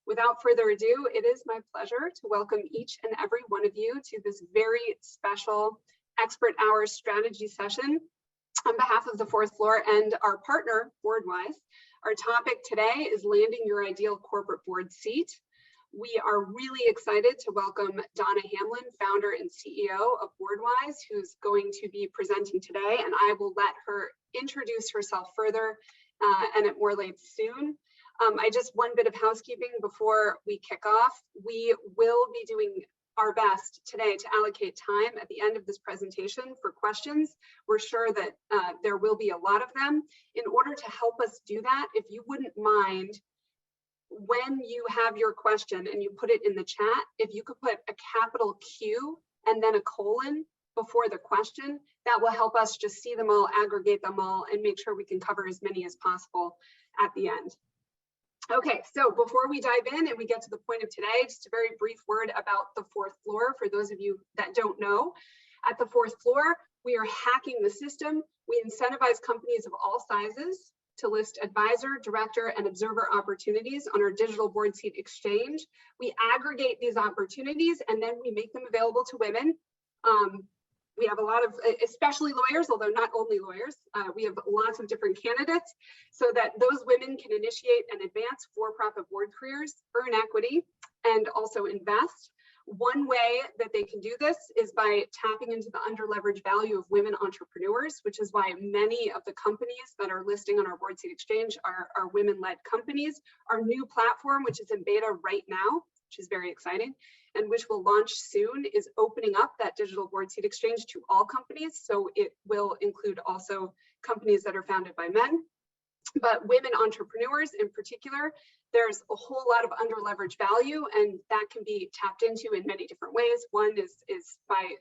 Without further ado, it is my pleasure to welcome each and every one of you to this very special Expert Hour strategy session on behalf of the fourth floor and our partner, BoardWise. Our topic today is landing your ideal corporate board seat. We are really excited to welcome Donna Hamlin, founder and CEO of BoardWise, who's going to be presenting today, and I will let her introduce herself further and at more length soon. One bit of housekeeping before we kick off. We will be doing our best today to allocate time at the end of this presentation for questions. We're sure that there will be a lot of them. In order to help us do that, if you wouldn't mind, when you have your question and you put it in the chat, if you could put a capital Q and then a colon before the question, that will help us just see them all, aggregate them all, and make sure we can cover as many as possible at the end. Okay, so before we dive in and we get to the point of today, just a very brief word about the fourth floor for those of you that don't know. At the fourth floor, we are hacking the system. We incentivize companies of all sizes to list advisor, director, and observer opportunities on our digital board seat exchange. We aggregate these opportunities and then we make them available to women. We have a lot of, especially lawyers, although not only lawyers, we have lots of different candidates so that those women can initiate and advance for-profit board careers, earn equity, and also invest. One way that they can do this is by tapping into the under-leveraged value of women entrepreneurs, which is why many of the companies that are listing on our board seat exchange are women-led companies. Our new platform, which is in beta right now, which is very exciting, and which will launch soon, is opening up that digital board seat exchange to all companies. So it will include also companies that are founded by men, but women entrepreneurs in particular. There's a whole lot of under-leveraged value, and that can be tapped into in many different ways. One is by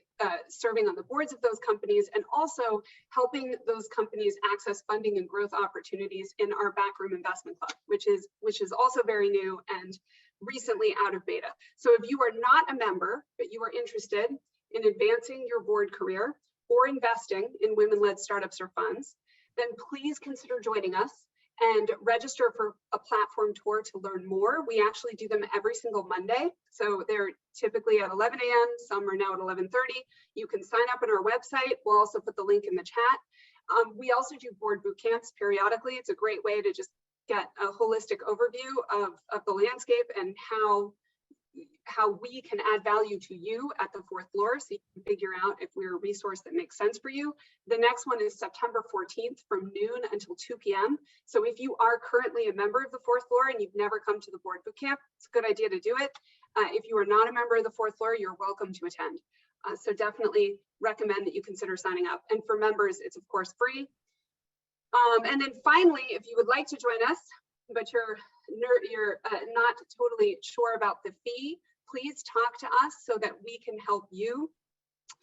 serving on the boards of those companies, and also helping those companies access funding and growth opportunities in our Backroom Investment Club, which is also very new and recently out of beta. So if you are not a member, but you are interested in advancing your board career or investing in women-led startups or funds, then please consider joining us and register for a platform tour to learn more. We actually do them every single Monday. So they're typically at 11 a.m. Some are now at 11:30. You can sign up on our website. We'll also put the link in the chat. We also do board boot camps periodically. It's a great way to just get a holistic overview of the landscape and how we can add value to you at the fourth floor, so you can figure out if we're a resource that makes sense for you. The next one is September 14th from noon until 2 p.m. So if you are currently a member of the fourth floor and you've never come to the board boot camp, it's a good idea to do it. If you are not a member of the fourth floor, you're welcome to attend. So definitely recommend that you consider signing up. And for members, it's of course free. And then finally, if you would like to join us, but you're not totally sure about the fee, please talk to us so that we can help you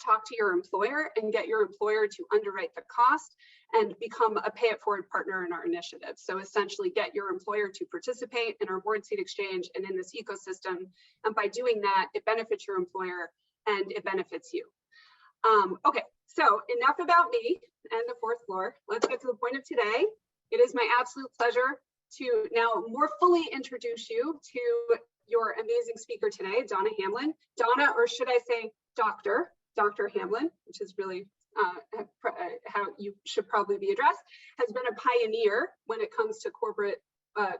talk to your employer and get your employer to underwrite the cost and become a pay-it-forward partner in our initiative. So essentially get your employer to participate in our board seat exchange and in this ecosystem. And by doing that, it benefits your employer and it benefits you. Okay, so enough about me and the fourth floor. Let's get to the point of today. It is my absolute pleasure to now more fully introduce you to your amazing speaker today, Donna Hamlin. Donna, or should I say Dr. Hamlin, which is really how you should probably be addressed, has been a pioneer when it comes to corporate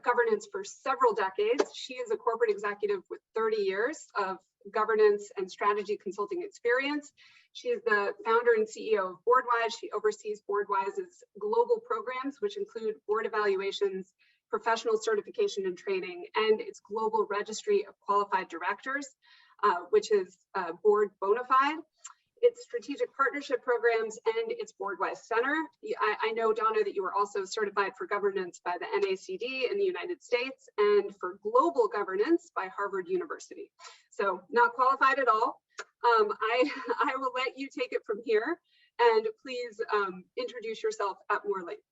governance for several decades. She is a corporate executive with 30 years of governance and strategy consulting experience. She is the founder and CEO of BoardWise. She oversees BoardWise's global programs, which include board evaluations, professional certification and training, and its global registry of qualified directors, which is board bona fide, its strategic partnership programs, and its BoardWise Center. I know, Donna, that you are also certified for governance by the NACD in the United States and for global governance by Harvard University. So not qualified at all. I will let you take it from here, and please introduce yourself at more length.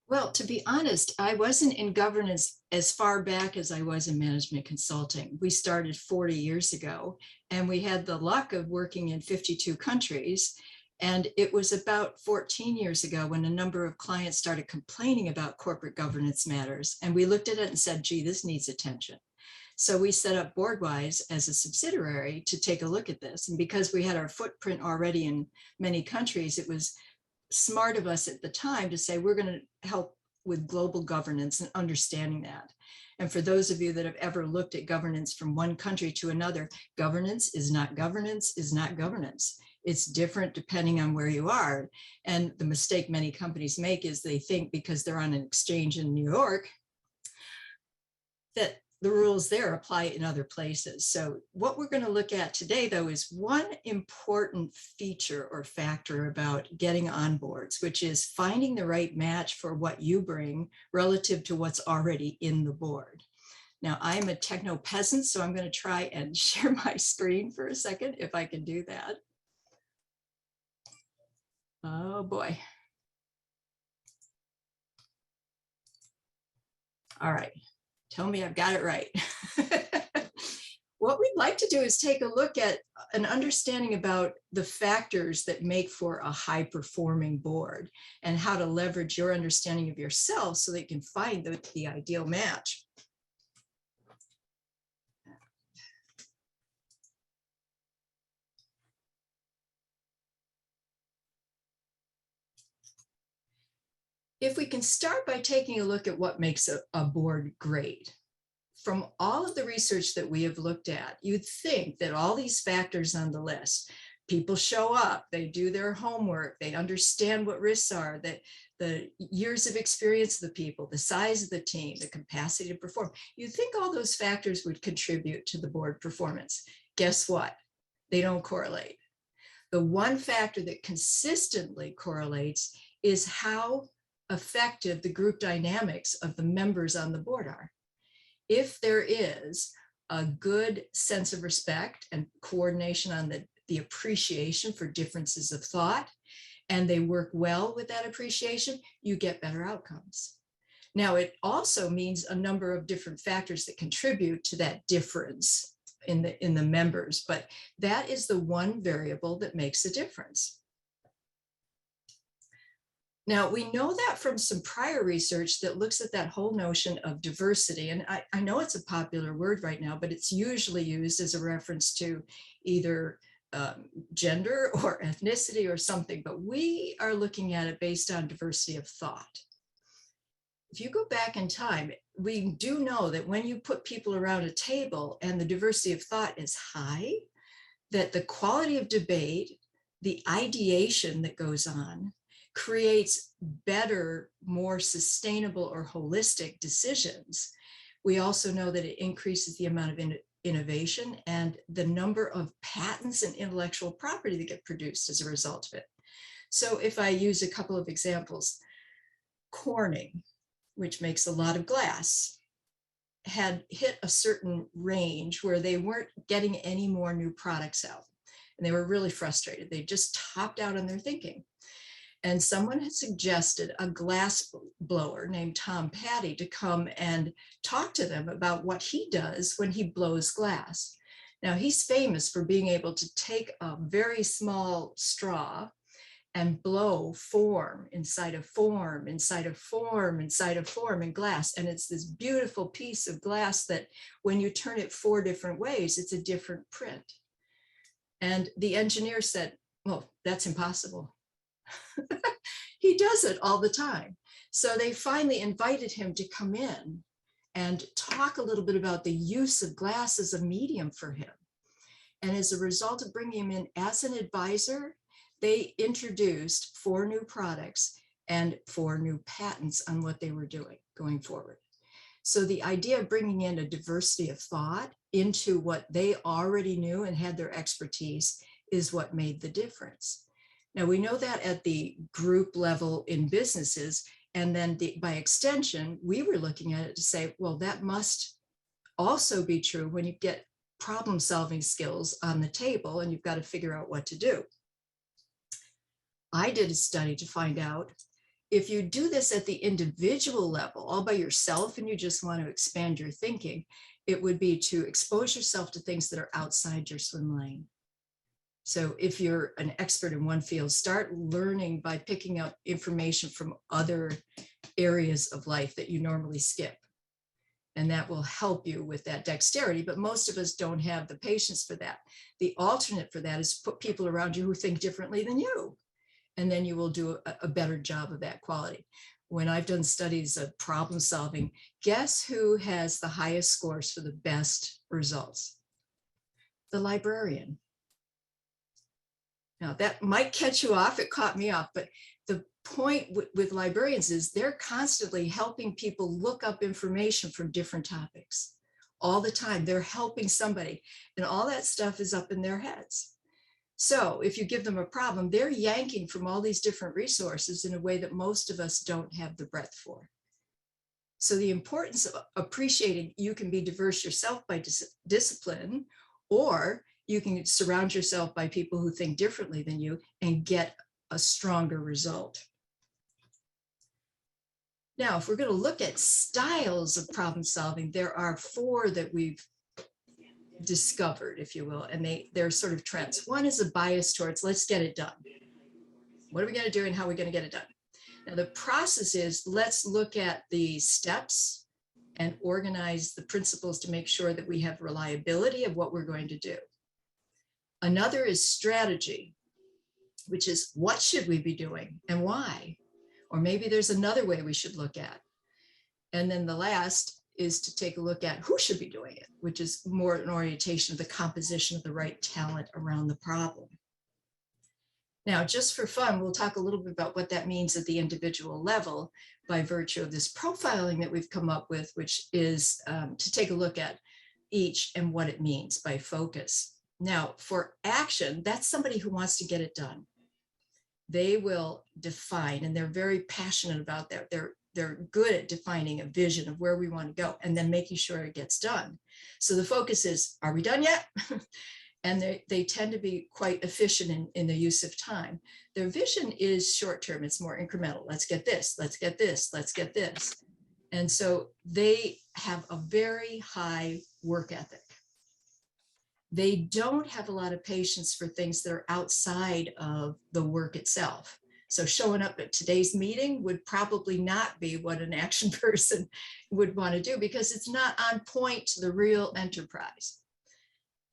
Well, to be honest, I wasn't in governance as far back as I was in management consulting. We started 40 years ago, and we had the luck of working in 52 countries. And it was about 14 years ago when a number of clients started complaining about corporate governance matters. And we looked at it and said, gee, this needs attention. So we set up Boardwise as a subsidiary to take a look at this. And because we had our footprint already in many countries, it was smart of us at the time to say, we're going to help with global governance and understanding that. And for those of you that have ever looked at governance from one country to another, governance is not governance is not governance. It's different depending on where you are. And the mistake many companies make is they think because they're on an exchange in New York, that the rules there apply in other places. So what we're going to look at today, though, is one important feature or factor about getting on boards, which is finding the right match for what you bring relative to what's already in the board. Now, I'm a techno peasant, so I'm going to try and share my screen for a second, if I can do that. Oh, boy. All right. Tell me I've got it right. What we'd like to do is take a look at an understanding about the factors that make for a high performing board and how to leverage your understanding of yourself so that you can find the ideal match. If we can start by taking a look at what makes a board great. From all of the research that we have looked at, you'd think that all these factors on the list, people show up, they do their homework, they understand what risks are, that the years of experience of the people, the size of the team, the capacity to perform, you'd think all those factors would contribute to the board performance. Guess what? They don't correlate. The one factor that consistently correlates is how effective the group dynamics of the members on the board are. If there is a good sense of respect and coordination on the appreciation for differences of thought, and they work well with that appreciation, you get better outcomes. Now, it also means a number of different factors that contribute to that difference in the members, but that is the one variable that makes a difference. Now, we know that from some prior research that looks at that whole notion of diversity. And I know it's a popular word right now, but it's usually used as a reference to either gender or ethnicity or something. But we are looking at it based on diversity of thought. If you go back in time, we do know that when you put people around a table and the diversity of thought is high, that the quality of debate, the ideation that goes on, creates better, more sustainable or holistic decisions. We also know that it increases the amount of innovation and the number of patents and intellectual property that get produced as a result of it. So if I use a couple of examples, Corning, which makes a lot of glass, had hit a certain range where they weren't getting any more new products out. And they were really frustrated. They just topped out on their thinking. And someone had suggested a glass blower named Tom Patty to come and talk to them about what he does when he blows glass. Now, he's famous for being able to take a very small straw and blow form inside of form, inside of form, inside of form in glass. And it's this beautiful piece of glass that when you turn it 4 different ways, it's a different print. And the engineer said, well, that's impossible. He does it all the time. So they finally invited him to come in and talk a little bit about the use of glass as a medium for him. And as a result of bringing him in as an advisor, they introduced 4 new products and 4 new patents on what they were doing going forward. So the idea of bringing in a diversity of thought into what they already knew and had their expertise is what made the difference. Now, we know that at the group level in businesses, and then by extension, we were looking at it to say, well, that must also be true when you get problem-solving skills on the table and you've got to figure out what to do. I did a study to find out if you do this at the individual level, all by yourself, and you just want to expand your thinking, it would be to expose yourself to things that are outside your swim lane. So if you're an expert in one field, start learning by picking up information from other areas of life that you normally skip. And that will help you with that dexterity, but most of us don't have the patience for that. The alternate for that is put people around you who think differently than you, and then you will do a better job of that quality. When I've done studies of problem solving, guess who has the highest scores for the best results? The librarian. Now that might catch you off, it caught me off, but the point with librarians is they're constantly helping people look up information from different topics. All the time, they're helping somebody, and all that stuff is up in their heads. So if you give them a problem, they're yanking from all these different resources in a way that most of us don't have the breadth for. So the importance of appreciating you can be diverse yourself by discipline, or you can surround yourself by people who think differently than you and get a stronger result. Now, if we're going to look at styles of problem solving, there are 4 that we've discovered, if you will, and they're sort of trends. One is a bias towards let's get it done. What are we going to do and how are we going to get it done? Now, the process is let's look at the steps and organize the principles to make sure that we have reliability of what we're going to do. Another is strategy, which is what should we be doing and why? Or maybe there's another way we should look at. And then the last is to take a look at who should be doing it, which is more an orientation of the composition of the right talent around the problem. Now, just for fun, we'll talk a little bit about what that means at the individual level by virtue of this profiling that we've come up with, which is to take a look at each and what it means by focus. Now, for action, that's somebody who wants to get it done. They will define, and they're very passionate about that. They're good at defining a vision of where we want to go and then making sure it gets done. So the focus is, are we done yet? And they tend to be quite efficient in the use of time. Their vision is short-term. It's more incremental. Let's get this, let's get this, let's get this. And so they have a very high work ethic. They don't have a lot of patience for things that are outside of the work itself. So showing up at today's meeting would probably not be what an action person would want to do because it's not on point to the real enterprise.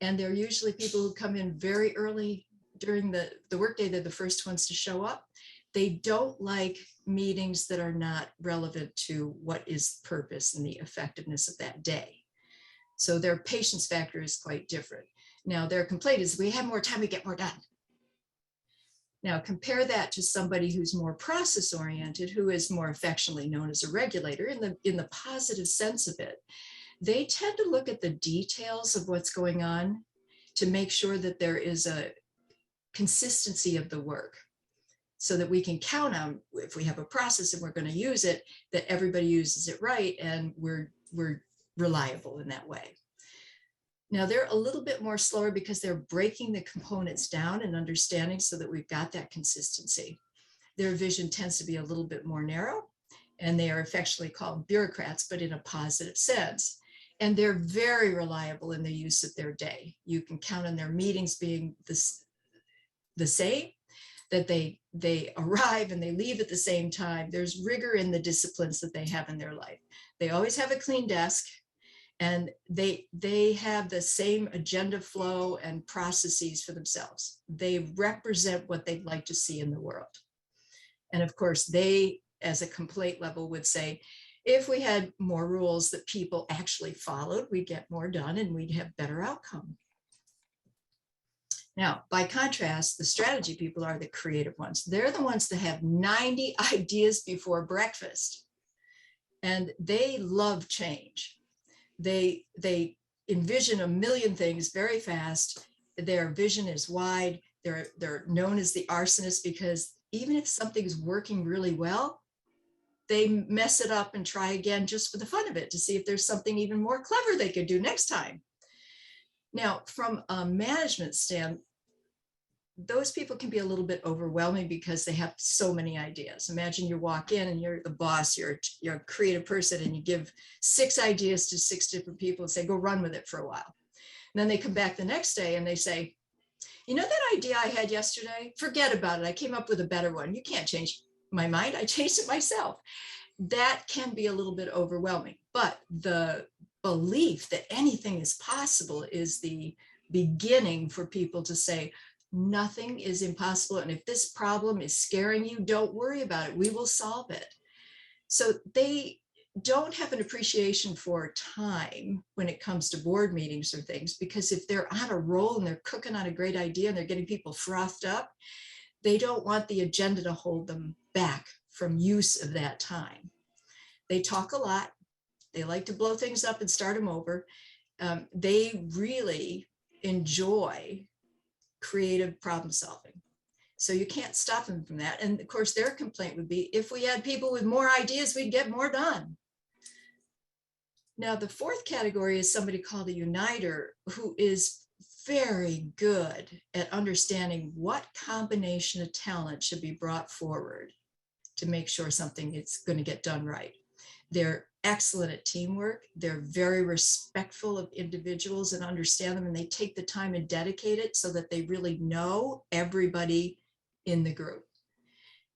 And they're usually people who come in very early during the workday. They're the first ones to show up. They don't like meetings that are not relevant to what is purpose and the effectiveness of that day. So their patience factor is quite different. Now, their complaint is we have more time, we get more done. Now, compare that to somebody who's more process oriented, who is more affectionately known as a regulator in the positive sense of it. They tend to look at the details of what's going on to make sure that there is a consistency of the work so that we can count on, if we have a process and we're going to use it, that everybody uses it right and we're reliable in that way. Now they're a little bit more slower because they're breaking the components down and understanding so that we've got that consistency. Their vision tends to be a little bit more narrow, and they are affectionately called bureaucrats, but in a positive sense. And they're very reliable in the use of their day. You can count on their meetings being the same, that they arrive and they leave at the same time. There's rigor in the disciplines that they have in their life. They always have a clean desk, and they have the same agenda flow and processes for themselves. They represent what they'd like to see in the world. And of course, they, as a complaint level, would say, if we had more rules that people actually followed, we'd get more done and we'd have better outcome. Now, by contrast, the strategy people are the creative ones. They're the ones that have 90 ideas before breakfast, and they love change. They envision a million things very fast. Their vision is wide. They're known as the arsonists because even if something's working really well, they mess it up and try again just for the fun of it to see if there's something even more clever they could do next time. Now, from a management stand, those people can be a little bit overwhelming because they have so many ideas. Imagine you walk in and you're the boss, you're a creative person, and you give 6 ideas to 6 different people and say, go run with it for a while. And then they come back the next day and they say, You know that idea I had yesterday? Forget about it. I came up with a better one. You can't change my mind. I changed it myself. That can be a little bit overwhelming, but the belief that anything is possible is the beginning for people to say, nothing is impossible. And if this problem is scaring you, don't worry about it. We will solve it. So they don't have an appreciation for time when it comes to board meetings or things, because if they're on a roll and they're cooking on a great idea and they're getting people frothed up, they don't want the agenda to hold them back from use of that time. They talk a lot. They like to blow things up and start them over. They really enjoy creative problem solving. So you can't stop them from that. And of course, their complaint would be, if we had people with more ideas, we'd get more done. Now, the fourth category is somebody called a uniter, who is very good at understanding what combination of talent should be brought forward to make sure something is going to get done right. They're excellent at teamwork. They're very respectful of individuals and understand them, and they take the time and dedicate it so that they really know everybody in the group.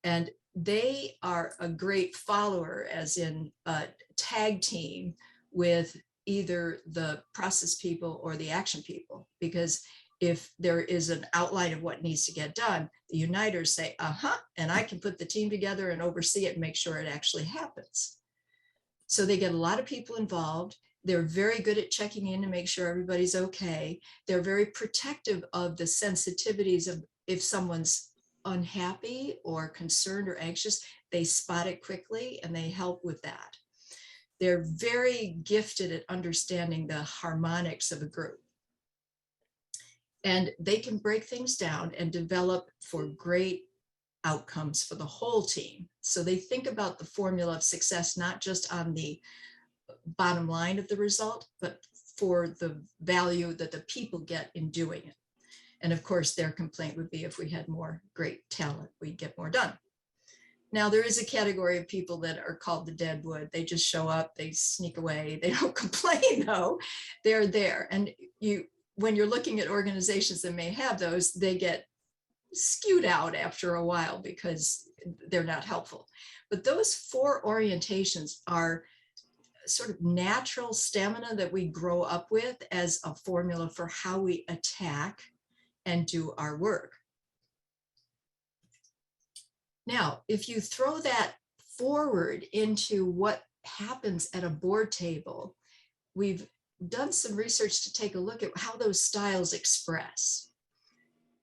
And they are a great follower, as in a tag team with either the process people or the action people, because if there is an outline of what needs to get done, the uniters say, and I can put the team together and oversee it and make sure it actually happens. So they get a lot of people involved. They're very good at checking in to make sure everybody's okay. They're very protective of the sensitivities of if someone's unhappy or concerned or anxious, they spot it quickly and they help with that. They're very gifted at understanding the harmonics of a group. And they can break things down and develop for great outcomes for the whole team. So they think about the formula of success, not just on the bottom line of the result, but for the value that the people get in doing it. And of course, their complaint would be, if we had more great talent, we'd get more done. Now, there is a category of people that are called the deadwood. They just show up, they sneak away, they don't complain though, they're there. And when you're looking at organizations that may have those, they get skewed out after a while because they're not helpful. But those four orientations are sort of natural stamina that we grow up with as a formula for how we attack and do our work. Now, if you throw that forward into what happens at a board table, we've done some research to take a look at how those styles express.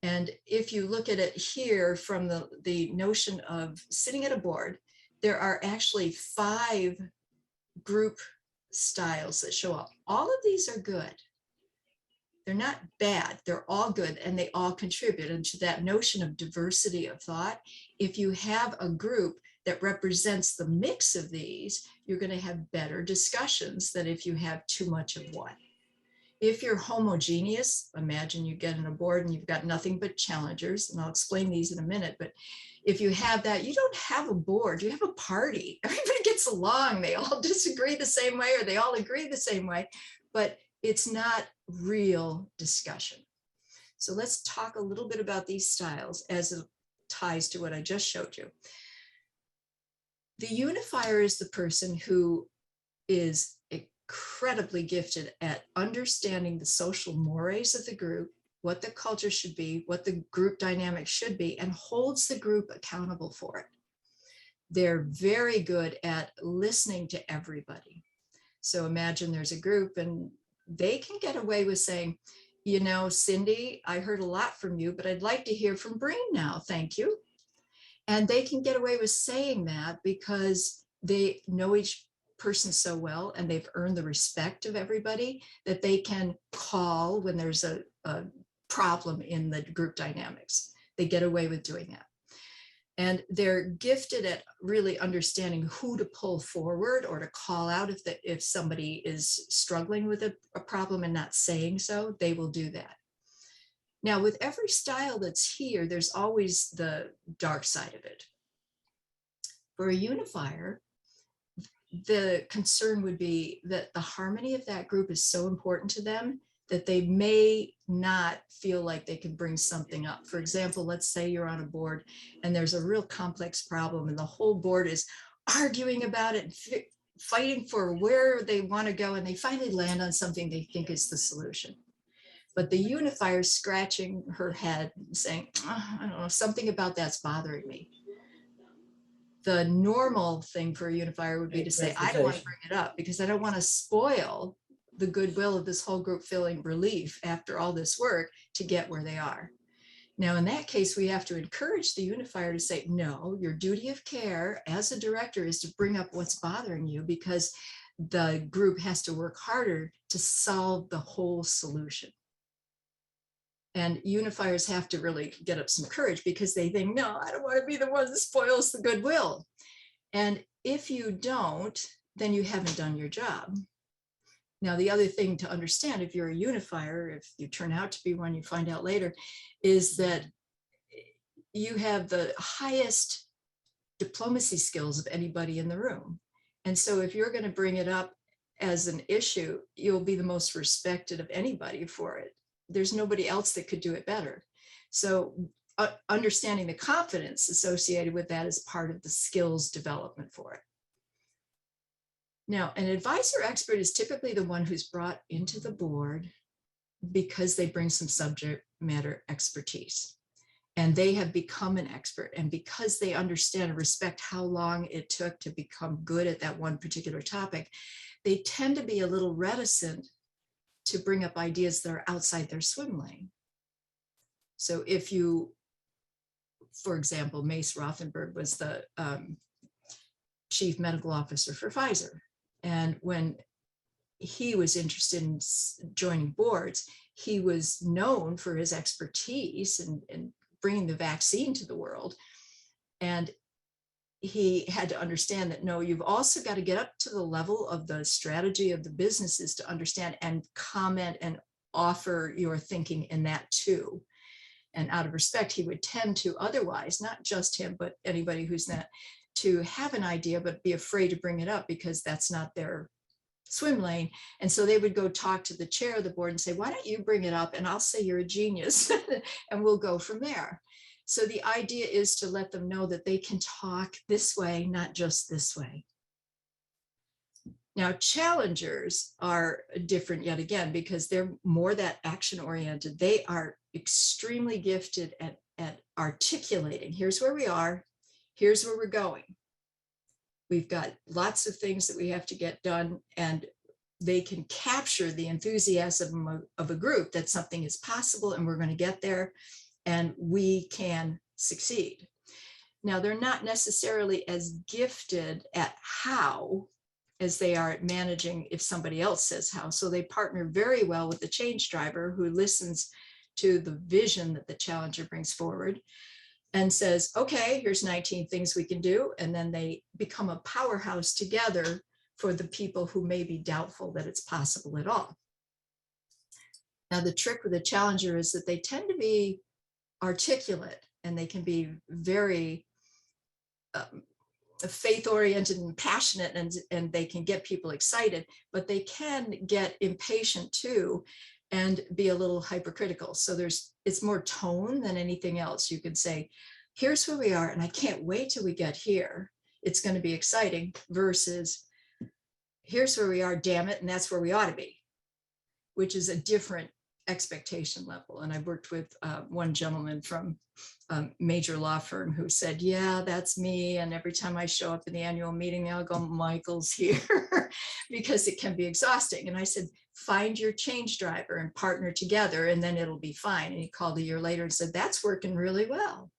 And if you look at it here from the notion of sitting at a board, there are actually 5 group styles that show up. All of these are good. They're not bad, they're all good, and they all contribute. And to that notion of diversity of thought, if you have a group that represents the mix of these, you're going to have better discussions than if you have too much of one. If you're homogeneous, imagine you get on a board and you've got nothing but challengers, and I'll explain these in a minute, but if you have that, you don't have a board, you have a party. Everybody gets along, they all disagree the same way, or they all agree the same way, but it's not real discussion. So let's talk a little bit about these styles as it ties to what I just showed you. The unifier is the person who is incredibly gifted at understanding the social mores of the group, what the culture should be, what the group dynamic should be, and holds the group accountable for it. They're very good at listening to everybody. So imagine there's a group and they can get away with saying, you know, Cindy, I heard a lot from you, but I'd like to hear from Breen now, thank you. And they can get away with saying that because they know each person so well and they've earned the respect of everybody that they can call when there's a problem in the group dynamics. They get away with doing that. And they're gifted at really understanding who to pull forward or to call out if somebody is struggling with a problem and not saying so, they will do that. Now, with every style that's here, there's always the dark side of it. For a unifier, the concern would be that the harmony of that group is so important to them that they may not feel like they can bring something up. For example, let's say you're on a board and there's a real complex problem and the whole board is arguing about it, fighting for where they want to go, and they finally land on something they think is the solution. But the unifier is scratching her head and saying, oh, I don't know, something about that's bothering me. The normal thing for a unifier would be to say, I don't want to bring it up because I don't want to spoil the goodwill of this whole group feeling relief after all this work to get where they are. Now, in that case, we have to encourage the unifier to say, no, your duty of care as a director is to bring up what's bothering you, because the group has to work harder to solve the whole solution. And unifiers have to really get up some courage, because they think, no, I don't want to be the one that spoils the goodwill. And if you don't, then you haven't done your job. Now, the other thing to understand, if you're a unifier, if you turn out to be one, you find out later, is that you have the highest diplomacy skills of anybody in the room. And so if you're going to bring it up as an issue, you'll be the most respected of anybody for it. There's nobody else that could do it better. So understanding the confidence associated with that is part of the skills development for it. Now, an advisor expert is typically the one who's brought into the board because they bring some subject matter expertise and they have become an expert. And because they understand and respect how long it took to become good at that one particular topic, they tend to be a little reticent to bring up ideas that are outside their swim lane. So if you, for example, Mace Rothenberg was the chief medical officer for Pfizer. And when he was interested in joining boards, he was known for his expertise in bringing the vaccine to the world. And he had to understand that, no, you've also got to get up to the level of the strategy of the businesses to understand and comment and offer your thinking in that too. And out of respect, he would tend to otherwise, not just him, but anybody who's not, to have an idea, but be afraid to bring it up because that's not their swim lane. And so they would go talk to the chair of the board and say, why don't you bring it up? And I'll say you're a genius and we'll go from there. So the idea is to let them know that they can talk this way, not just this way. Now, challengers are different yet again, because they're more that action oriented. They are extremely gifted at articulating, here's where we are, here's where we're going. We've got lots of things that we have to get done, and they can capture the enthusiasm of a group that something is possible and we're going to get there and we can succeed. Now, they're not necessarily as gifted at how as they are at managing if somebody else says how. So they partner very well with the change driver who listens to the vision that the challenger brings forward and says, okay, here's 19 things we can do. And then they become a powerhouse together for the people who may be doubtful that it's possible at all. Now, the trick with the challenger is that they tend to be articulate and they can be very faith-oriented and passionate, and they can get people excited, but they can get impatient too and be a little hypercritical. So it's more tone than anything else. You could say, here's where we are and I can't wait till we get here. It's going to be exciting, versus here's where we are, damn it, and that's where we ought to be, which is a different expectation level. And I worked with one gentleman from a major law firm who said, yeah, that's me. And every time I show up in the annual meeting, I'll go, Michael's here, because it can be exhausting. And I said, find your change driver and partner together, and then it'll be fine. And he called a year later and said, that's working really well.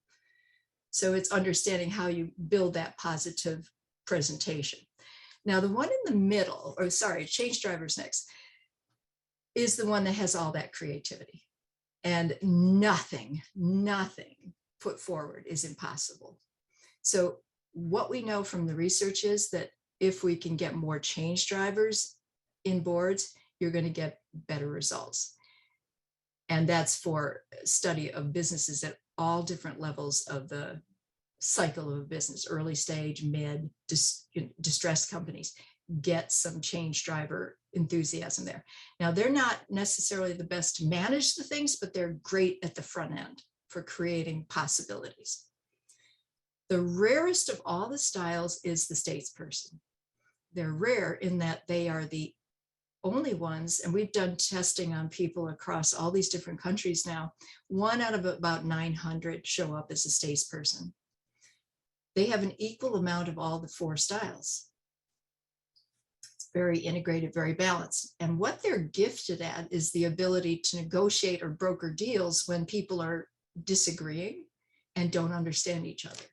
So it's understanding how you build that positive presentation. Now, the one in the middle, or sorry, change drivers next, is the one that has all that creativity, and nothing put forward is impossible. So what we know from the research is that if we can get more change drivers in boards, you're going to get better results. And that's for study of businesses at all different levels of the cycle of a business, early stage, mid, distressed companies. Get some change driver enthusiasm there. Now, they're not necessarily the best to manage the things, but they're great at the front end for creating possibilities. The rarest of all the styles is the statesperson. They're rare in that they are the only ones, and we've done testing on people across all these different countries now. 1 out of about 900 show up as a statesperson. They have an equal amount of all the 4 styles. It's very integrated, very balanced. And what they're gifted at is the ability to negotiate or broker deals when people are disagreeing and don't understand each other.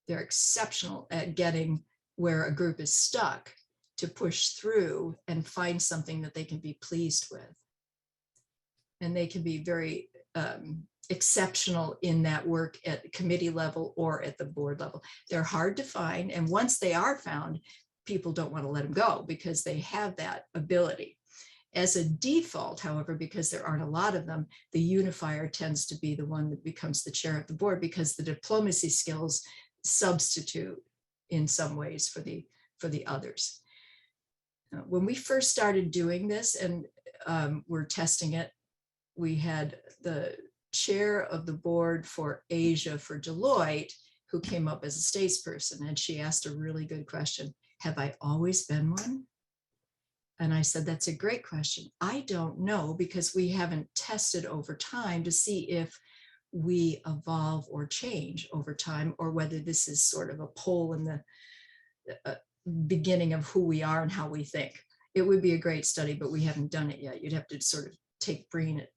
They're exceptional at getting where a group is stuck to push through and find something that they can be pleased with. And they can be very exceptional in that work at committee level or at the board level. They're hard to find. And once they are found, people don't want to let them go because they have that ability. As a default, however, because there aren't a lot of them, the unifier tends to be the one that becomes the chair of the board because the diplomacy skills substitute in some ways for the others. When we first started doing this and we're testing it, we had the chair of the board for Asia for Deloitte, who came up as a statesperson, and she asked a really good question. Have I always been one? And I said, that's a great question. I don't know, because we haven't tested over time to see if we evolve or change over time, or whether this is sort of a poll in the beginning of who we are and how we think. It would be a great study, but we haven't done it yet. You'd have to sort of take Breen at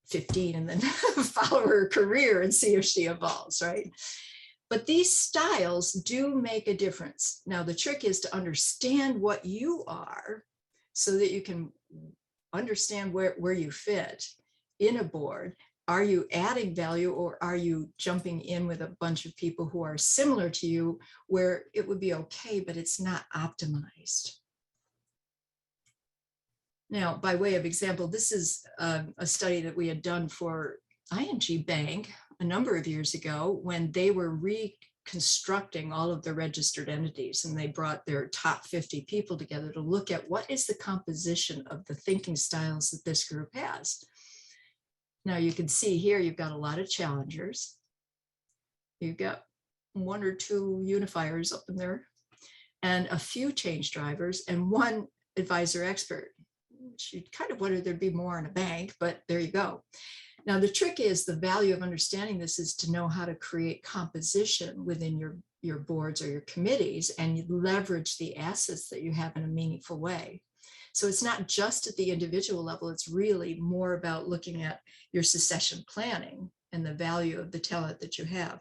15 and then follow her career and see if she evolves, right? But these styles do make a difference. Now, the trick is to understand what you are so that you can understand where you fit in a board. Are you adding value, or are you jumping in with a bunch of people who are similar to you where it would be okay, but it's not optimized? Now, by way of example, this is a study that we had done for ING Bank a number of years ago when they were reconstructing all of the registered entities, and they brought their top 50 people together to look at what is the composition of the thinking styles that this group has. Now you can see here, you've got a lot of challengers. You've got 1 or 2 unifiers up in there, and a few change drivers, and 1 advisor expert. You'd kind of wonder there'd be more in a bank, but there you go. Now the trick is, the value of understanding this is to know how to create composition within your boards or your committees, and you leverage the assets that you have in a meaningful way. So it's not just at the individual level, it's really more about looking at your succession planning and the value of the talent that you have.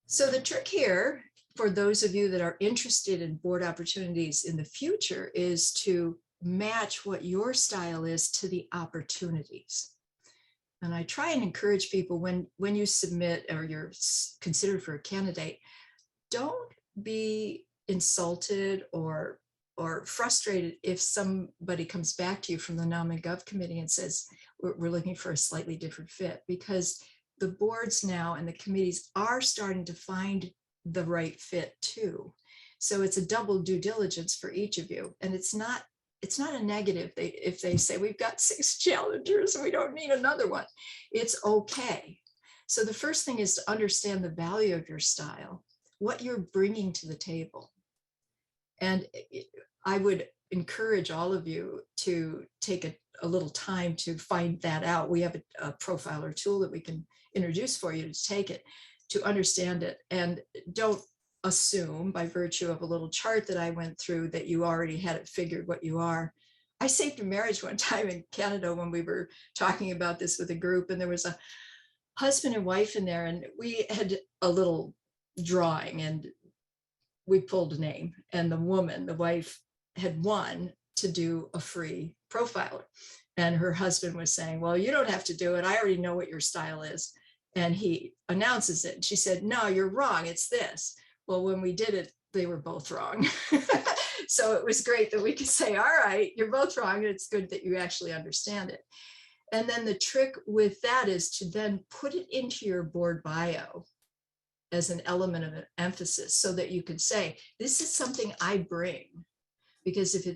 So the trick here, for those of you that are interested in board opportunities in the future, is to match what your style is to the opportunities. And I try and encourage people, when you submit or you're considered for a candidate, don't be insulted or frustrated if somebody comes back to you from the Nom and Gov committee and says, we're looking for a slightly different fit, because the boards now and the committees are starting to find the right fit too. So it's a double due diligence for each of you. And it's not a negative if they say, we've got 6 challengers, we don't need another one. It's okay. So the first thing is to understand the value of your style, what you're bringing to the table. And I would encourage all of you to take a little time to find that out. We have a profiler tool that we can introduce for you to take it, to understand it. And don't assume by virtue of a little chart that I went through that you already had it figured what you are. I saved a marriage one time in Canada when we were talking about this with a group, and there was a husband and wife in there, and we had a little drawing and we pulled a name, and the wife had won to do a free profiler. And her husband was saying, well, you don't have to do it. I already know what your style is. And he announces it. And she said, no, you're wrong. It's this. Well, when we did it, they were both wrong. So it was great that we could say, all right, you're both wrong. And it's good that you actually understand it. And then the trick with that is to then put it into your board bio as an element of an emphasis, so that you could say, this is something I bring. Because if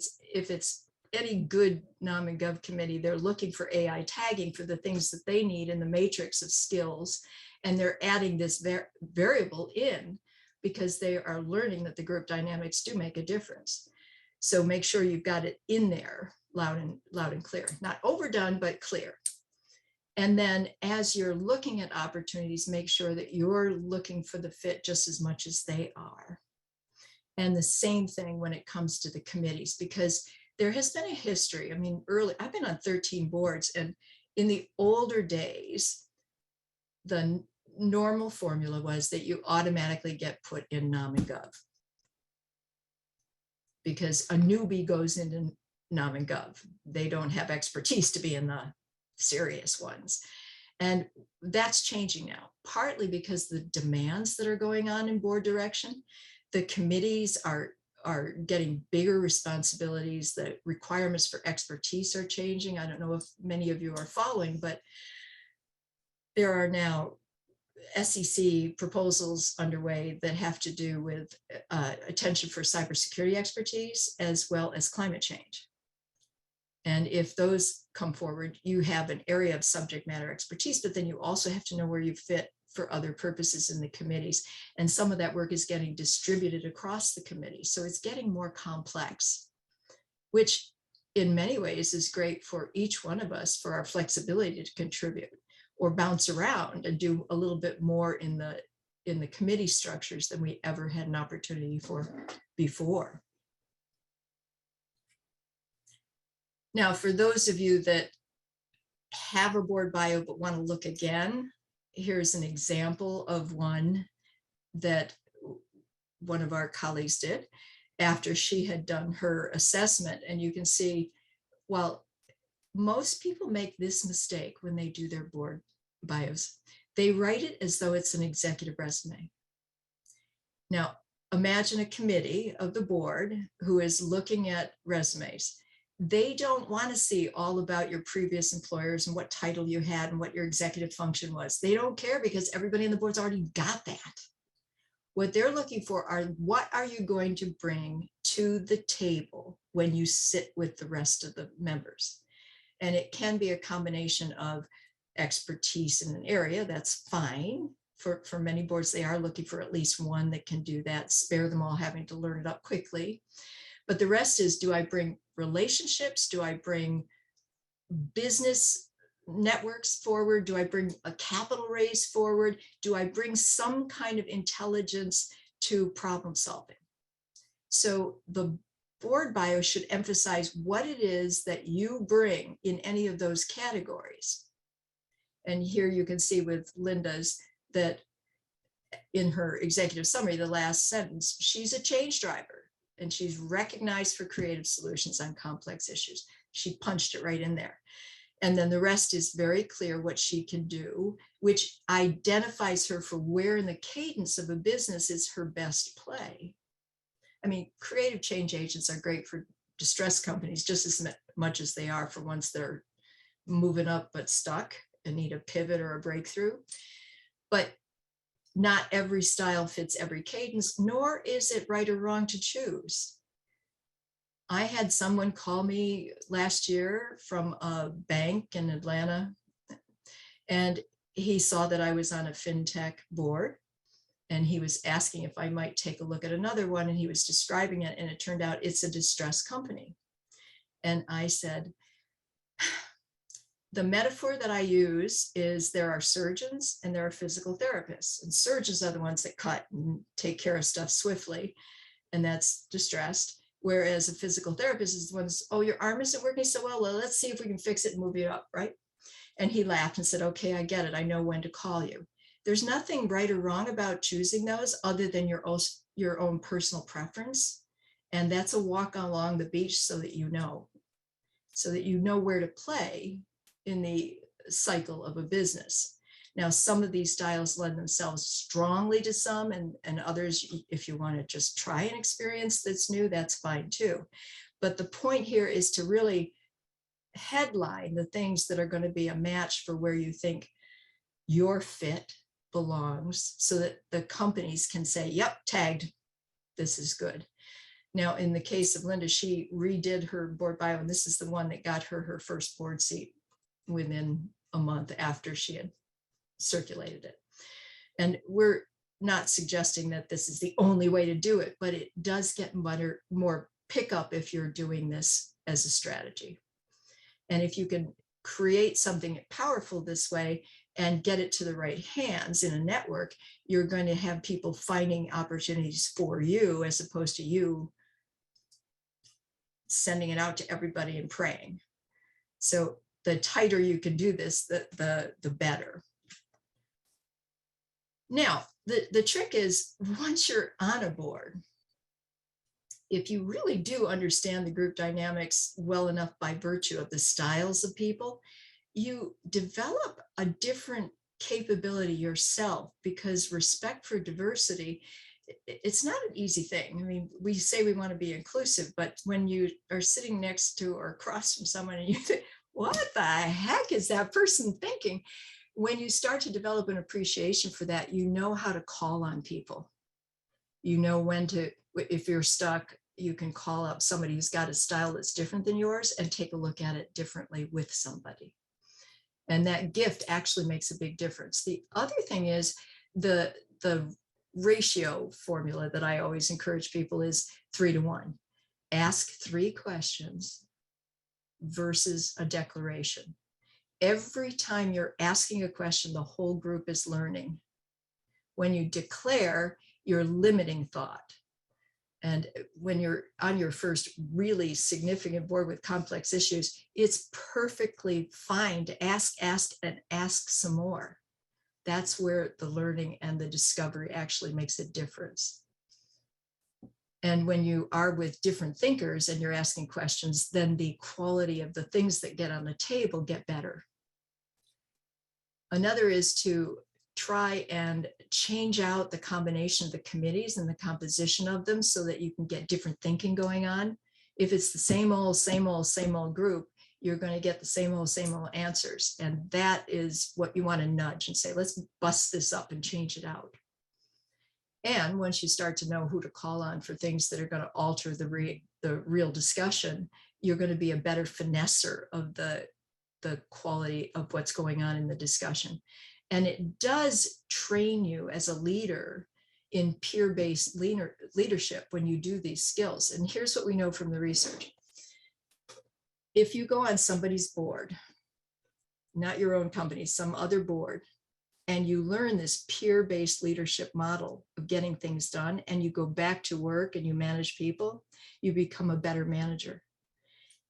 it's any good nom and gov committee, they're looking for AI tagging for the things that they need in the matrix of skills. And they're adding this variable in because they are learning that the group dynamics do make a difference. So make sure you've got it in there loud and clear, not overdone, but clear. And then as you're looking at opportunities, make sure that you're looking for the fit just as much as they are. And the same thing when it comes to the committees, because there has been a history. I mean, I've been on 13 boards, and in the older days, the normal formula was that you automatically get put in nom and gov, because a newbie goes into nom and gov. They don't have expertise to be in the serious ones. And that's changing now, partly because the demands that are going on in board direction. The committees are getting bigger responsibilities. The requirements for expertise are changing. I don't know if many of you are following, but there are now SEC proposals underway that have to do with attention for cybersecurity expertise as well as climate change. And if those come forward, you have an area of subject matter expertise, but then you also have to know where you fit for other purposes in the committees. And some of that work is getting distributed across the committee. So it's getting more complex, which in many ways is great for each one of us for our flexibility to contribute or bounce around and do a little bit more in the committee structures than we ever had an opportunity for before. Now, for those of you that have a board bio but want to look again, here's an example of one that one of our colleagues did after she had done her assessment. And you can see, well, most people make this mistake when they do their board bios. They write it as though it's an executive resume. Now, imagine a committee of the board who is looking at resumes. They don't want to see all about your previous employers and what title you had and what your executive function was. They don't care because everybody on the board's already got that. What they're looking for are, what are you going to bring to the table when you sit with the rest of the members? And it can be a combination of expertise in an area. That's fine. For many boards, they are looking for at least one that can do that, spare them all having to learn it up quickly. But the rest is, do I bring relationships? Do I bring business networks forward? Do I bring a capital raise forward? Do I bring some kind of intelligence to problem solving? So the board bio should emphasize what it is that you bring in any of those categories. And here you can see with Linda's that in her executive summary, the last sentence, she's a change driver. And she's recognized for creative solutions on complex issues. She punched it right in there. And then the rest is very clear what she can do, which identifies her for where in the cadence of a business is her best play. I mean, creative change agents are great for distressed companies just as much as they are for ones that are moving up but stuck and need a pivot or a breakthrough. But not every style fits every cadence, nor is it right or wrong to choose. I had someone call me last year from a bank in Atlanta, and he saw that I was on a fintech board, and he was asking if I might take a look at another one, and he was describing it, and it turned out it's a distressed company. And I said, the metaphor that I use is there are surgeons and there are physical therapists, and surgeons are the ones that cut and take care of stuff swiftly, and that's distressed. Whereas a physical therapist is the ones, oh, your arm isn't working so well. Well, let's see if we can fix it and move you up, right? And he laughed and said, okay, I get it. I know when to call you. There's nothing right or wrong about choosing those other than your own personal preference. And that's a walk along the beach so that you know where to play in the cycle of a business. Now, some of these styles lend themselves strongly to some, and others, if you want to just try an experience that's new, that's fine too. But the point here is to really headline the things that are going to be a match for where you think you're fit belongs so that the companies can say, yep, tagged, this is good. Now, in the case of Linda, she redid her board bio, and this is the one that got her her first board seat within a month after she had circulated it. And we're not suggesting that this is the only way to do it, but it does get more pickup if you're doing this as a strategy. And if you can create something powerful this way and get it to the right hands in a network, you're going to have people finding opportunities for you as opposed to you sending it out to everybody and praying. So the tighter you can do this, the better. Now, the trick is, once you're on a board, if you really do understand the group dynamics well enough by virtue of the styles of people, you develop a different capability yourself, because respect for diversity, it's not an easy thing. I mean, we say we want to be inclusive, but when you are sitting next to or across from someone and you think, what the heck is that person thinking? When you start to develop an appreciation for that, you know how to call on people. You know when to, if you're stuck, you can call up somebody who's got a style that's different than yours and take a look at it differently with somebody. And that gift actually makes a big difference. The other thing is the ratio formula that I always encourage people is 3-to-1. Ask 3 questions versus a declaration. Every time you're asking a question, the whole group is learning. When you declare, you're limiting thought. And when you're on your first really significant board with complex issues, it's perfectly fine to ask, and ask some more. That's where the learning and the discovery actually makes a difference. And when you are with different thinkers and you're asking questions, then the quality of the things that get on the table get better. Another is to try and change out the combination of the committees and the composition of them so that you can get different thinking going on. If it's the same old group, you're going to get the same old answers. And that is what you want to nudge and say, let's bust this up and change it out. And once you start to know who to call on for things that are going to alter the real discussion, you're going to be a better finesser of the quality of what's going on in the discussion. And it does train you as a leader in peer-based leadership when you do these skills. And here's what we know from the research. If you go on somebody's board, not your own company, some other board, and you learn this peer-based leadership model of getting things done, and you go back to work and you manage people, you become a better manager.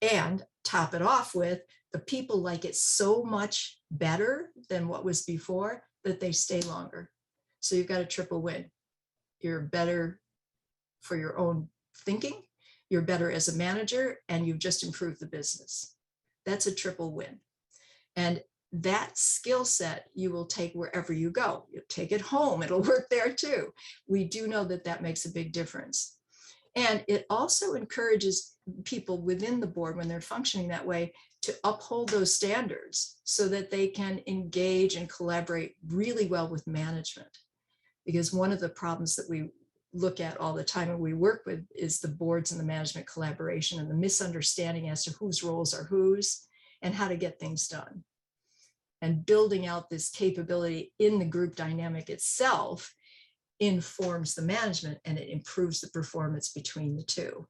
And top it off with, the people like it so much better than what was before that they stay longer. So you've got a triple win. You're better for your own thinking, you're better as a manager, and you've just improved the business. That's a triple win. And that skill set you will take wherever you go. You'll take it home, it'll work there too. We do know that that makes a big difference. And it also encourages people within the board, when they're functioning that way, to uphold those standards so that they can engage and collaborate really well with management. Because one of the problems that we look at all the time and we work with is the boards and the management collaboration and the misunderstanding as to whose roles are whose and how to get things done. And building out this capability in the group dynamic itself informs the management, and it improves the performance between the two.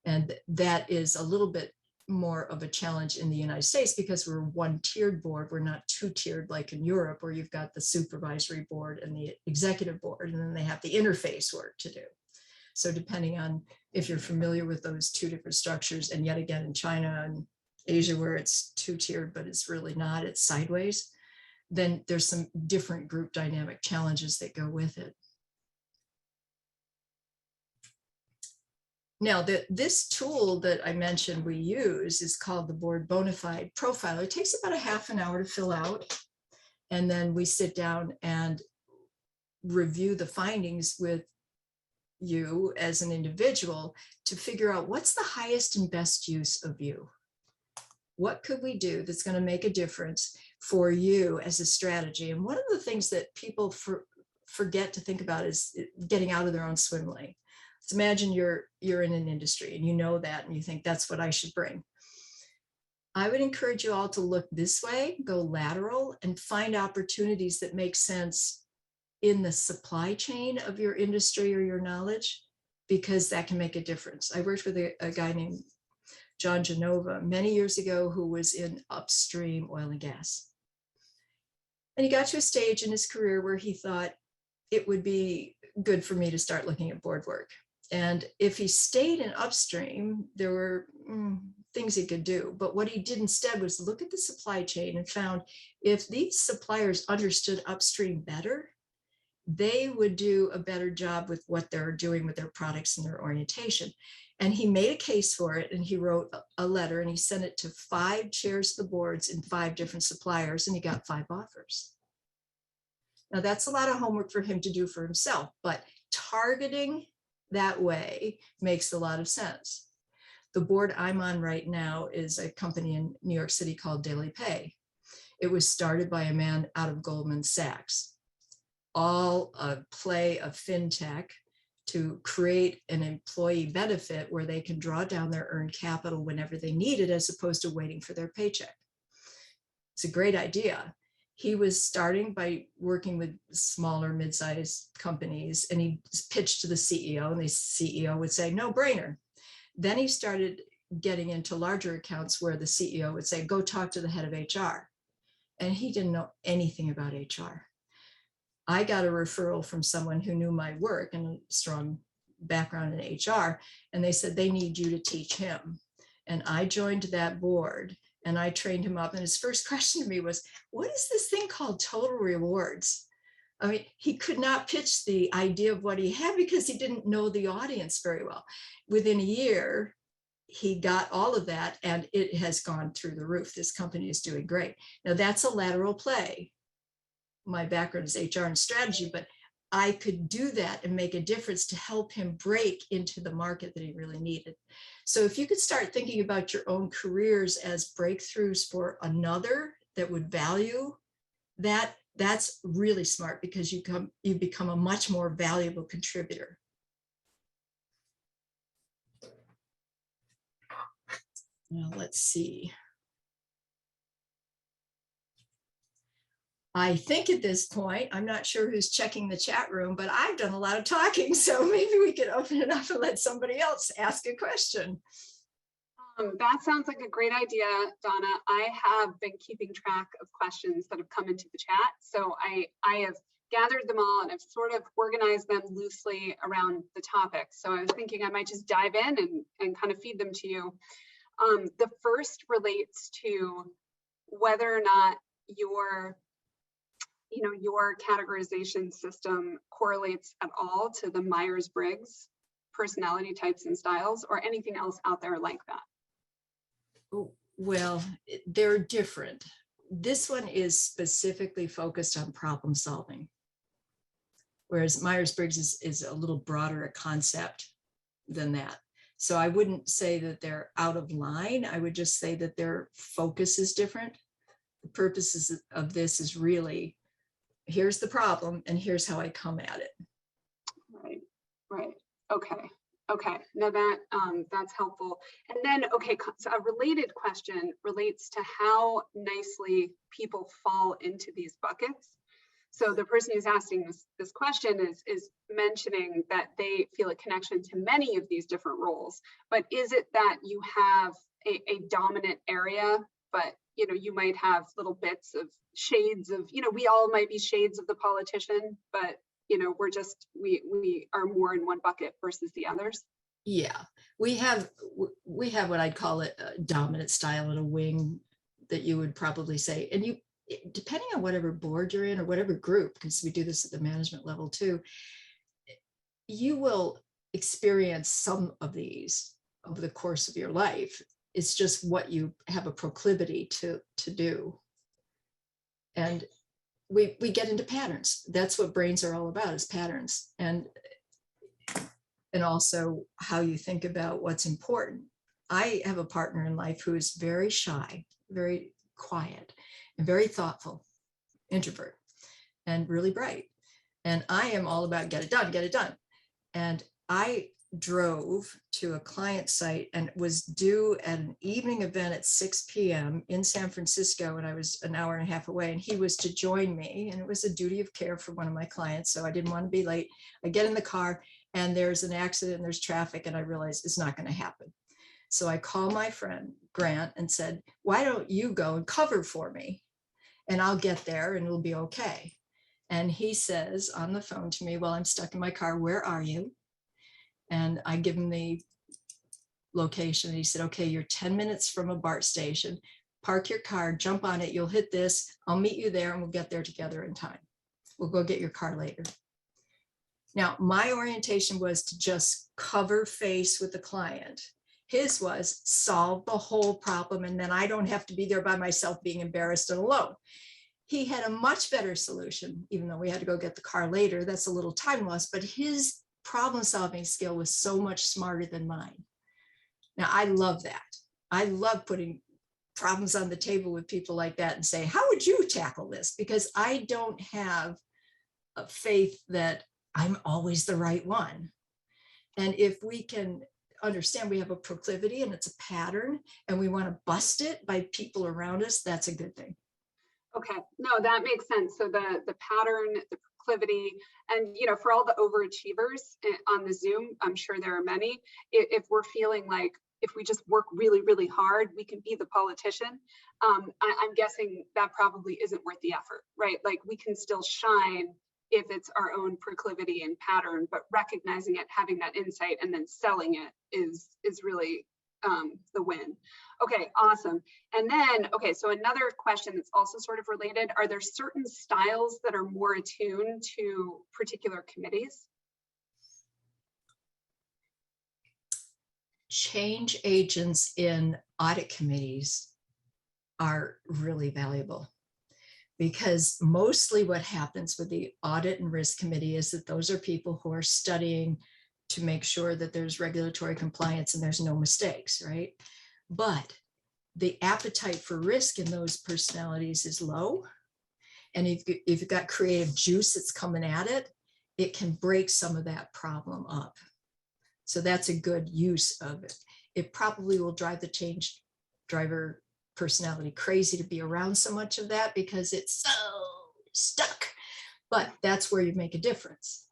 And that is a little bit more of a challenge in the United States because we're one-tiered board. We're not two-tiered like in Europe, where you've got the supervisory board and the executive board, and then they have the interface work to do. So depending on if you're familiar with those two different structures, and yet again in China and Asia where it's two-tiered, but it's really not, it's sideways, then there's some different group dynamic challenges that go with it. Now, this tool that I mentioned we use is called the Board Bonafide Profiler. It takes about a half an hour to fill out. And then we sit down and review the findings with you as an individual to figure out what's the highest and best use of you. What could we do that's going to make a difference for you as a strategy? And one of the things that people forget to think about is getting out of their own swim lane. Let's imagine you're in an industry and you know that, and you think that's what I should bring. I would encourage you all to look this way, go lateral, and find opportunities that make sense in the supply chain of your industry or your knowledge, because that can make a difference. I worked with a guy named John Genova many years ago who was in upstream oil and gas. And he got to a stage in his career where he thought it would be good for me to start looking at board work. And if he stayed in upstream, there were things he could do. But what he did instead was look at the supply chain and found if these suppliers understood upstream better, they would do a better job with what they're doing with their products and their orientation. And he made a case for it, and he wrote a letter and he sent it to 5 chairs of the boards in 5 different suppliers, and he got 5 offers. Now that's a lot of homework for him to do for himself, but targeting that way makes a lot of sense. The board I'm on right now is a company in New York City called Daily Pay. It was started by a man out of Goldman Sachs. All a play of fintech to create an employee benefit where they can draw down their earned capital whenever they need it, as opposed to waiting for their paycheck. It's a great idea. He was starting by working with smaller mid-sized companies, and he pitched to the CEO, and the CEO would say, no brainer. Then he started getting into larger accounts where the CEO would say, go talk to the head of HR. And he didn't know anything about HR. I got a referral from someone who knew my work and a strong background in HR, and they said they need you to teach him. And I joined that board and I trained him up. And his first question to me was, what is this thing called total rewards? I mean, he could not pitch the idea of what he had because he didn't know the audience very well. Within a year, he got all of that, and it has gone through the roof. This company is doing great. Now that's a lateral play. My background is HR and strategy, but I could do that and make a difference to help him break into the market that he really needed. So if you could start thinking about your own careers as breakthroughs for another that would value that, that's really smart, because you become a much more valuable contributor. Now let's see. I think at this point, I'm not sure who's checking the chat room, but I've done a lot of talking, so maybe we could open it up and let somebody else ask a question. That sounds like a great idea, Donna. I have been keeping track of questions that have come into the chat, so I have gathered them all and I've sort of organized them loosely around the topic. So I was thinking I might just dive in and kind of feed them to you. The first relates to whether or not your categorization system correlates at all to the Myers-Briggs personality types and styles, or anything else out there like that. Well, they're different. This one is specifically focused on problem solving, whereas Myers-Briggs is a little broader a concept than that. So I wouldn't say that they're out of line. I would just say that their focus is different. The purpose of this is really, here's the problem and here's how I come at it. Right. Okay. Now that's helpful. And then, so a related question relates to how nicely people fall into these buckets. So the person who's asking this question is mentioning that they feel a connection to many of these different roles, but is it that you have a dominant area, but you might have little bits of shades of, we all might be shades of the politician, but we are more in one bucket versus the others? Yeah, we have what I'd call it a dominant style and a wing that you would probably say, and depending on whatever board you're in or whatever group, because we do this at the management level too, you will experience some of these over the course of your life. It's just what you have a proclivity to do. And we get into patterns. That's what brains are all about, is patterns. And also how you think about what's important. I have a partner in life who is very shy, very quiet, and very thoughtful, introvert, and really bright. And I am all about get it done, get it done. And I drove to a client site and was due at an evening event at 6 p.m. in San Francisco, and I was an hour and a half away, and he was to join me, and it was a duty of care for one of my clients, so I didn't want to be late. I get in the car, and there's an accident, and there's traffic, and I realize it's not going to happen. So I call my friend Grant and said, why don't you go and cover for me, and I'll get there, and it'll be okay. And he says on the phone to me, well, I'm stuck in my car. Where are you? And I give him the location. And he said, okay, you're 10 minutes from a BART station. Park your car, jump on it. You'll hit this. I'll meet you there and we'll get there together in time. We'll go get your car later. Now, my orientation was to just cover face with the client. His was solve the whole problem. And then I don't have to be there by myself being embarrassed and alone. He had a much better solution, even though we had to go get the car later. That's a little time loss, but his problem solving skill was so much smarter than mine. Now, I love that. I love putting problems on the table with people like that and say, how would you tackle this? Because I don't have a faith that I'm always the right one. And if we can understand we have a proclivity and it's a pattern and we want to bust it by people around us, that's a good thing. Okay, no, that makes sense. So the pattern, the proclivity, and for all the overachievers on the Zoom, I'm sure there are many. If we're feeling like if we just work really, really hard, we can be the politician. I'm guessing that probably isn't worth the effort, right? Like we can still shine if it's our own proclivity and pattern, but recognizing it, having that insight, and then selling it is really the win. Okay, awesome. And then, okay, so another question that's also sort of related, are there certain styles that are more attuned to particular committees? Change agents in audit committees are really valuable because mostly what happens with the audit and risk committee is that those are people who are studying to make sure that there's regulatory compliance and there's no mistakes, right? But the appetite for risk in those personalities is low. And if you've got creative juice that's coming at it, it can break some of that problem up. So that's a good use of it. It probably will drive the change driver personality crazy to be around so much of that because it's so stuck. But that's where you make a difference.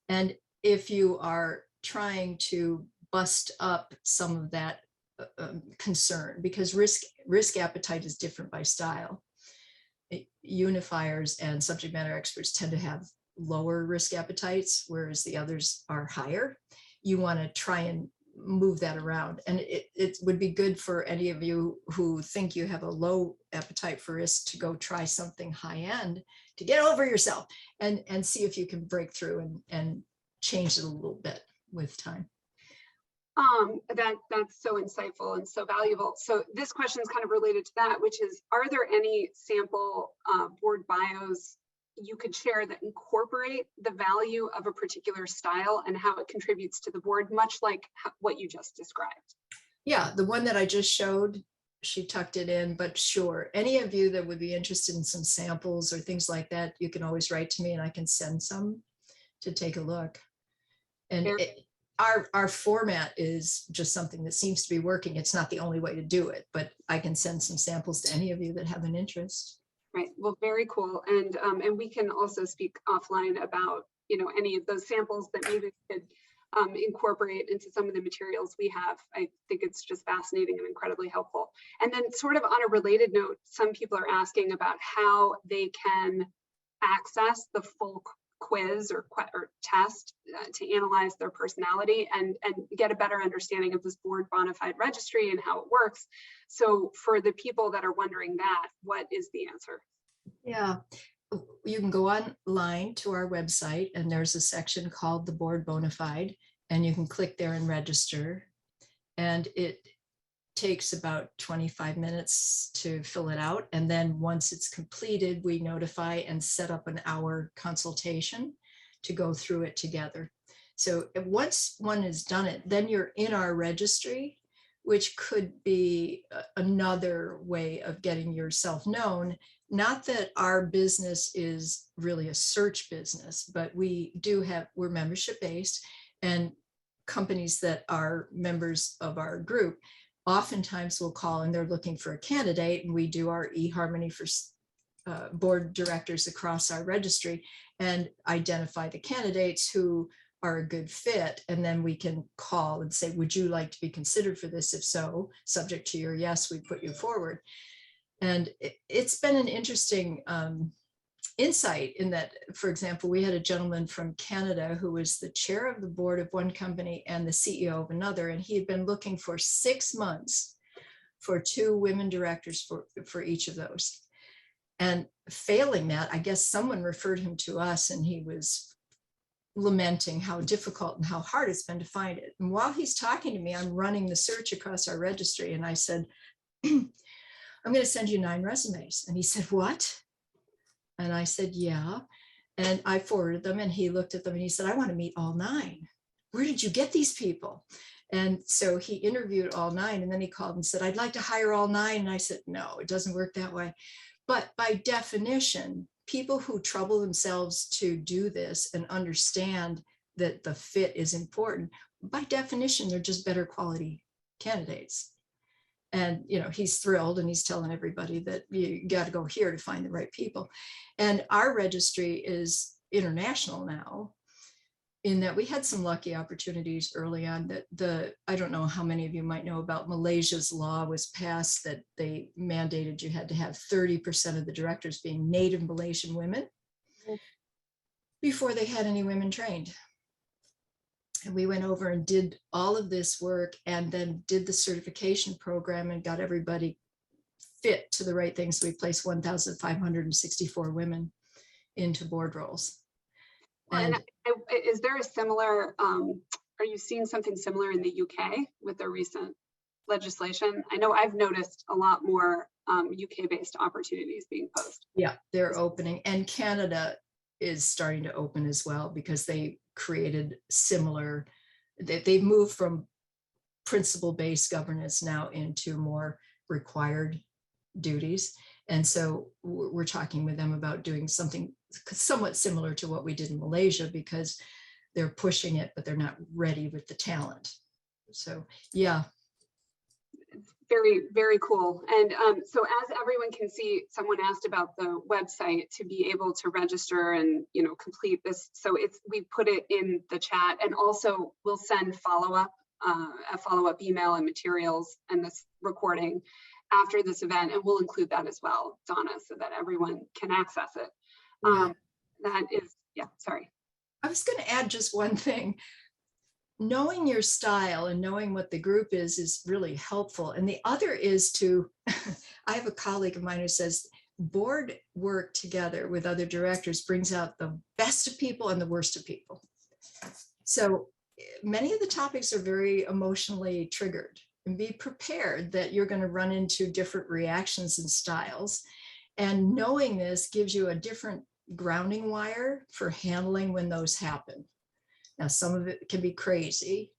And if you are trying to bust up some of that concern, because risk appetite is different by style. Unifiers and subject matter experts tend to have lower risk appetites, whereas the others are higher. You want to try and move that around. And it would be good for any of you who think you have a low appetite for risk to go try something high end to get over yourself and see if you can break through and change it a little bit with time. That's so insightful and so valuable. So this question is kind of related to that, which is, are there any sample board bios you could share that incorporate the value of a particular style and how it contributes to the board, much like what you just described? Yeah, the one that I just showed, she tucked it in, but sure, any of you that would be interested in some samples or things like that, you can always write to me and I can send some to take a look. And our format is just something that seems to be working. It's not the only way to do it, but I can send some samples to any of you that have an interest. Right. Well, very cool. And we can also speak offline about, any of those samples that maybe we could incorporate into some of the materials we have. I think it's just fascinating and incredibly helpful. And then sort of on a related note, some people are asking about how they can access the full quiz or test to analyze their personality and get a better understanding of this board bona fide registry and how it works. So for the people that are wondering that, what is the answer? Yeah, you can go online to our website and there's a section called the board bona fide and you can click there and register. And it takes about 25 minutes to fill it out. And then once it's completed, we notify and set up an hour consultation to go through it together. So once one has done it, then you're in our registry, which could be another way of getting yourself known. Not that our business is really a search business, but we're membership based, and companies that are members of our group oftentimes will call and they're looking for a candidate, and we do our eHarmony for board directors across our registry and identify the candidates who are a good fit. And then we can call and say, would you like to be considered for this? If so, subject to your yes, we put you forward. And it's been an interesting insight in that, for example, we had a gentleman from Canada who was the chair of the board of one company and the CEO of another, and he had been looking for 6 months for 2 women directors for each of those. And failing that, I guess someone referred him to us, and he was lamenting how difficult and how hard it's been to find it. And while he's talking to me, I'm running the search across our registry, and I said, I'm going to send you 9 resumes. And he said, what? And I said, yeah. And I forwarded them, and he looked at them and he said, I want to meet all 9. Where did you get these people? And so he interviewed all 9, and then he called and said, I'd like to hire all 9. And I said, no, it doesn't work that way. But by definition, people who trouble themselves to do this and understand that the fit is important, by definition, they're just better quality candidates. And, he's thrilled, and he's telling everybody that you got to go here to find the right people. And our registry is international now, in that we had some lucky opportunities early on. That I don't know how many of you might know about Malaysia's law was passed that they mandated you had to have 30% of the directors being native Malaysian women before they had any women trained. And we went over and did all of this work, and then did the certification program and got everybody fit to the right things. We placed 1,564 women into board roles. And is there a similar, are you seeing something similar in the UK with the recent legislation? I know I've noticed a lot more UK-based opportunities being posted. Yeah, they're opening, and Canada is starting to open as well, because they created similar, they've moved from principle-based governance now into more required duties. And so we're talking with them about doing something somewhat similar to what we did in Malaysia, because they're pushing it, but they're not ready with the talent. So, yeah. Very, very cool. And so as everyone can see, someone asked about the website to be able to register and, complete this. So we put it in the chat, and also we'll send a follow-up email and materials and this recording after this event, and we'll include that as well, Donna, so that everyone can access it. That is, yeah, sorry. I was going to add just one thing. Knowing your style and knowing what the group is really helpful. And the other is I have a colleague of mine who says board work together with other directors brings out the best of people and the worst of people. So many of the topics are very emotionally triggered, and be prepared that you're going to run into different reactions and styles. And knowing this gives you a different grounding wire for handling when those happen. Now, some of it can be crazy.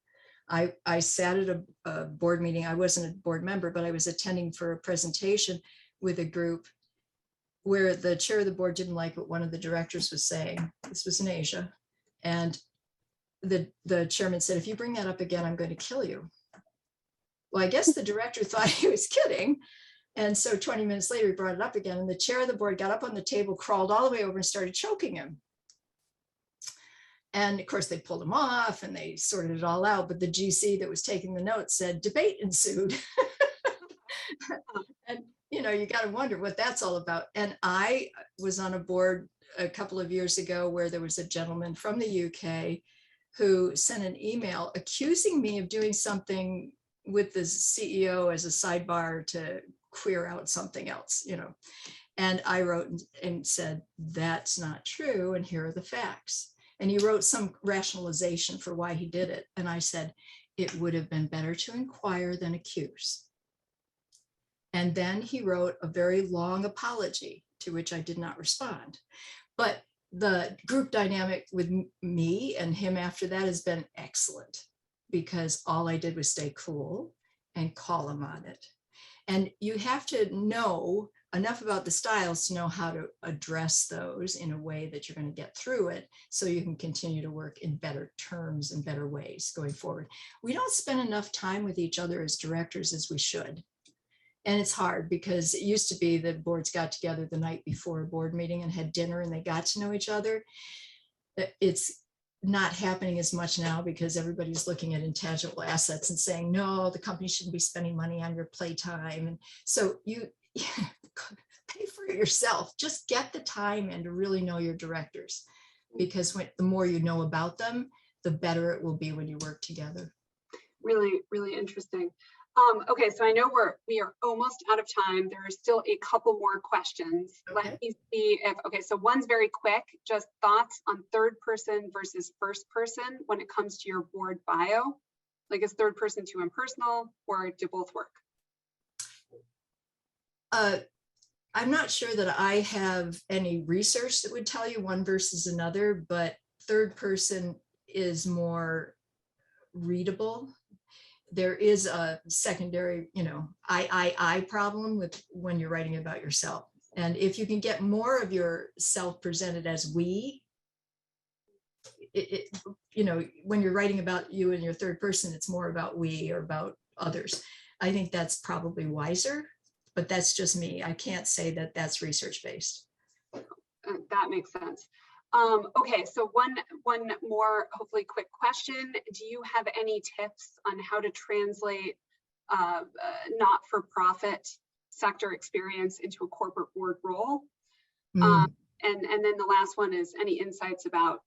I sat at a board meeting. I wasn't a board member, but I was attending for a presentation with a group where the chair of the board didn't like what one of the directors was saying. This was in Asia. And the chairman said, if you bring that up again, I'm going to kill you. Well, I guess the director thought he was kidding. And so 20 minutes later, he brought it up again. And the chair of the board got up on the table, crawled all the way over and started choking him. And of course, they pulled him off and they sorted it all out. But the GC that was taking the notes said debate ensued. And, you got to wonder what that's all about. And I was on a board a couple of years ago where there was a gentleman from the UK who sent an email accusing me of doing something with the CEO as a sidebar to queer out something else, And I wrote and said, that's not true. And here are the facts. And he wrote some rationalization for why he did it. And I said, it would have been better to inquire than accuse. And then he wrote a very long apology, to which I did not respond. But the group dynamic with me and him after that has been excellent, because all I did was stay cool and call them on it. And you have to know enough about the styles to know how to address those in a way that you're going to get through it so you can continue to work in better terms and better ways going forward. We don't spend enough time with each other as directors as we should. And it's hard because it used to be that boards got together the night before a board meeting and had dinner and they got to know each other. It's not happening as much now because everybody's looking at intangible assets and saying, no, the company shouldn't be spending money on your playtime. And so you pay for it yourself. Just get the time and to really know your directors, because the more you know about them, the better it will be when you work together. Really, really interesting. Okay, so I know we are almost out of time. There are still a couple more questions. Okay. Let me see if, okay, so one's very quick, just thoughts on third person versus first person when it comes to your board bio. Like, is third person too impersonal, or do both work? I'm not sure that I have any research that would tell you one versus another, but third person is more readable. There is a secondary, I problem with when you're writing about yourself. And if you can get more of yourself presented as we, when you're writing about you in your third person, it's more about we or about others. I think that's probably wiser, but that's just me. I can't say that that's research-based. That makes sense. Okay, so one more hopefully quick question. Do you have any tips on how to translate not-for-profit sector experience into a corporate board role? And then the last one is any insights about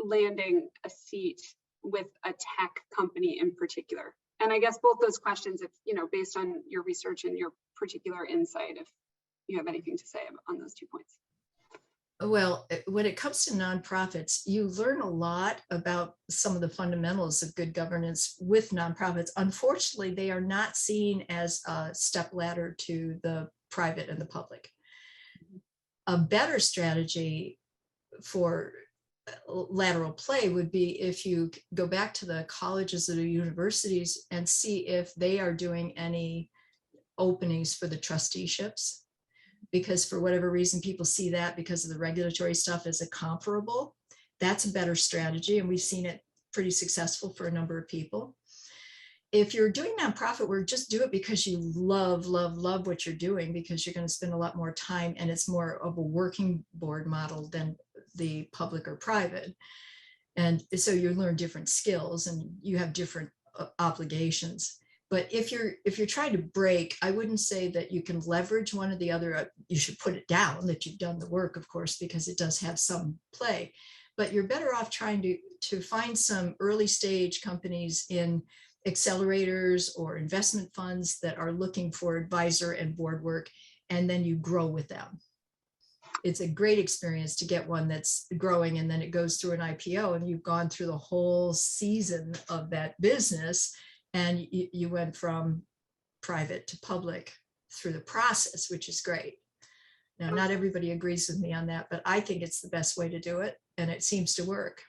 landing a seat with a tech company in particular? And I guess both those questions, if based on your research and your particular insight, if you have anything to say on those 2 points. Well, when it comes to nonprofits, you learn a lot about some of the fundamentals of good governance with nonprofits. Unfortunately, they are not seen as a stepladder to the private and the public. A better strategy for lateral play would be if you go back to the colleges or the universities and see if they are doing any openings for the trusteeships. Because for whatever reason, people see that because of the regulatory stuff as a comparable. That's a better strategy. And we've seen it pretty successful for a number of people. If you're doing nonprofit work, just do it because you love what you're doing, because you're going to spend a lot more time and it's more of a working board model than the public or private. And so you learn different skills and you have different obligations. But if you're trying to break, I wouldn't say that you can leverage one or the other. You should put it down that you've done the work, of course, because it does have some play. But you're better off trying to find some early stage companies in accelerators or investment funds that are looking for advisor and board work, and then you grow with them. It's a great experience to get one that's growing and then it goes through an IPO and you've gone through the whole season of that business. And you went from private to public through the process, which is great. Now, not everybody agrees with me on that, but I think it's the best way to do it, and it seems to work.